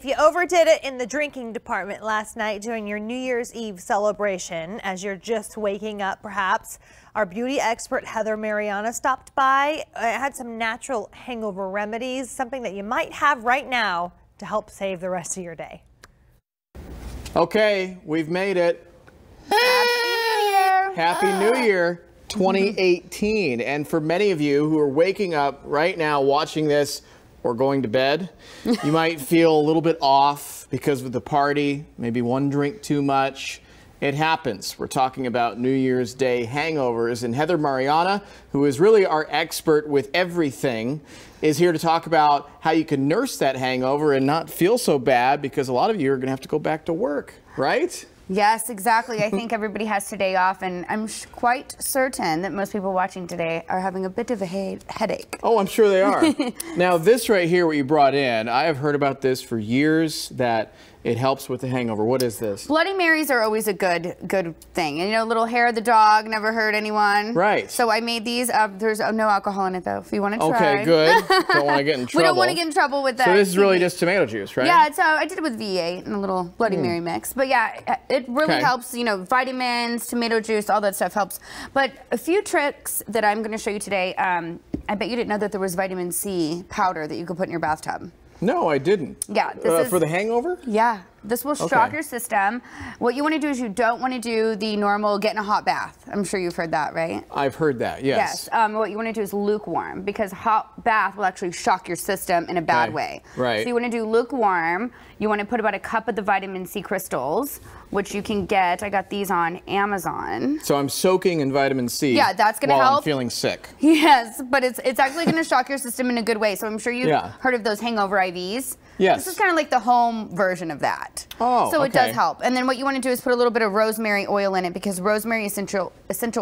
If you overdid it in the drinking department last night during your New Year's Eve celebration, as you're just waking up perhaps, our beauty expert Heather Marianna stopped by. Had some natural hangover remedies, something that you might have right now to help save the rest of your day. Okay, we've made it. Happy New Year 2018. And for many of you who are waking up right now watching this or going to bed, you might feel a little bit off because of the party, maybe one drink too much. It happens. We're talking about New Year's Day hangovers, and Heather Marianna, who is really our expert with everything, is here to talk about how you can nurse that hangover and not feel so bad, because a lot of you are going to have to go back to work, right? Yes, exactly. I think everybody has today off, and I'm quite certain that most people watching today are having a bit of a headache. Oh, I'm sure they are. Now, this right here, what you brought in, I have heard about this for years, that it helps with the hangover. What is this? Bloody Marys are always a good thing. And, you know, little hair of the dog, never hurt anyone. Right. So I made these. There's no alcohol in it, though, if you want to try. Okay, good. Don't want to get in trouble. We don't want to get in trouble with that. So this is really just tomato juice, right? Yeah, I did it with V8 and a little Bloody Mary mix. But yeah, it really helps, you know, vitamins, tomato juice, all that stuff helps. But a few tricks that I'm going to show you today. I bet you didn't know that there was vitamin C powder that you could put in your bathtub. No, I didn't. Yeah. This is, for the hangover? Yeah. This will shock your system. What you want to do is you don't want to do the normal get in a hot bath. I'm sure you've heard that, right? I've heard that, yes. Yes. What you want to do is lukewarm, because hot bath will actually shock your system in a bad way. Right. So you want to do lukewarm. You want to put about a cup of the vitamin C crystals, which you can get. I got these on Amazon. So I'm soaking in vitamin C. Yeah, that's going to help. While I'm feeling sick. Yes, but it's actually going to shock your system in a good way. So I'm sure you've heard of those hangover IVs. Yes. This is kind of like the home version of that. Oh, so it does help. And then what you want to do is put a little bit of rosemary oil in it, because rosemary essential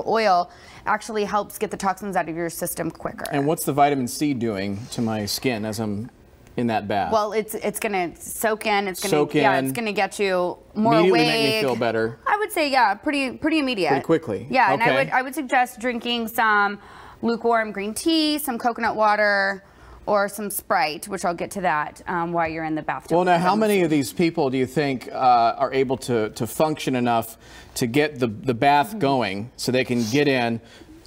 oil actually helps get the toxins out of your system quicker. And what's the vitamin C doing to my skin as I'm in that bath? Well, it's going to soak in. It's going to it's going to get you more awake. Immediately make me feel better. I would say pretty immediate. Pretty quickly. Yeah, and I would suggest drinking some lukewarm green tea, some coconut water, or some Sprite, which I'll get to that while you're in the bathtub. Well, now, how many of these people do you think are able to function enough to get the bath going so they can get in,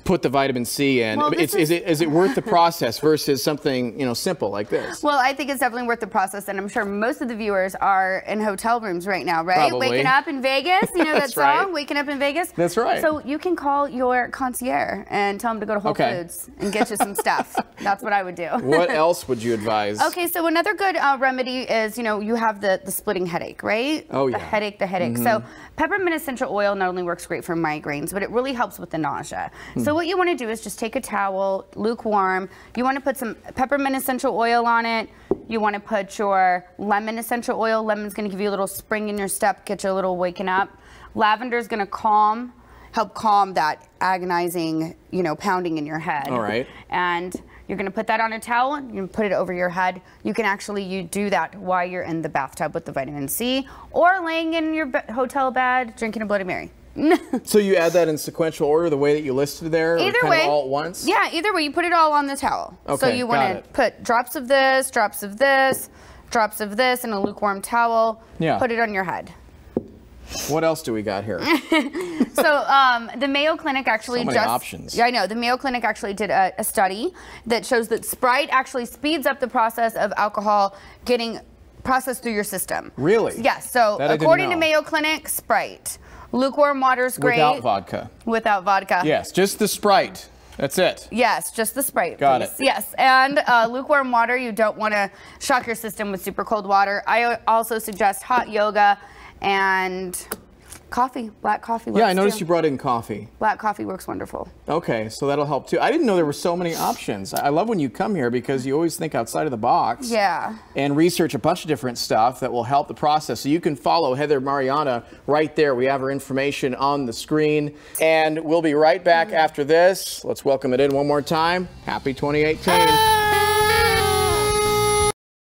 put the vitamin C in? Well, is it worth the process versus something, you know, simple like this? Well, I think it's definitely worth the process, and I'm sure most of the viewers are in hotel rooms right now, right? Probably. Waking up in Vegas, you know that song, right. Waking Up in Vegas? That's right. So you can call your concierge and tell them to go to Whole Foods and get you some stuff. That's what I would do. What else would you advise? Okay, so another good remedy is, you know, you have the splitting headache, right? Oh, yeah. The headache. So peppermint essential oil not only works great for migraines, but it really helps with the nausea. So what you want to do is just take a towel, lukewarm. You want to put some peppermint essential oil on it. You want to put your lemon essential oil. Lemon's going to give you a little spring in your step, get you a little waking up. Lavender is going to help calm that agonizing, you know, pounding in your head. All right. And you're going to put that on a towel. You can put it over your head. You can actually do that while you're in the bathtub with the vitamin C, or laying in your hotel bed drinking a Bloody Mary. So you add that in sequential order, the way that you listed there? Either or way. All at once? Yeah, either way. You put it all on the towel. Okay, so you want to put drops of this, drops of this, drops of this in a lukewarm towel. Yeah. Put it on your head. What else do we got here? So the Mayo Clinic actually so many options. Yeah, I know. The Mayo Clinic actually did a study that shows that Sprite actually speeds up the process of alcohol getting processed through your system. Really? Yes. So according to Mayo Clinic, Sprite. Lukewarm water is great. Without vodka. Without vodka. Yes, just the Sprite. That's it. Yes, just the Sprite. Got it. Yes, and lukewarm water, you don't want to shock your system with super cold water. I also suggest hot yoga and coffee. Black coffee works. Yeah, I noticed too. you brought in coffee. Black coffee works wonderful. Okay, so that'll help too. I didn't know there were so many options. I love when you come here because you always think outside of the box. Yeah. And research a bunch of different stuff that will help the process. So you can follow Heather Marianna right there. We have her information on the screen. And we'll be right back after this. Let's welcome it in one more time. Happy 2018.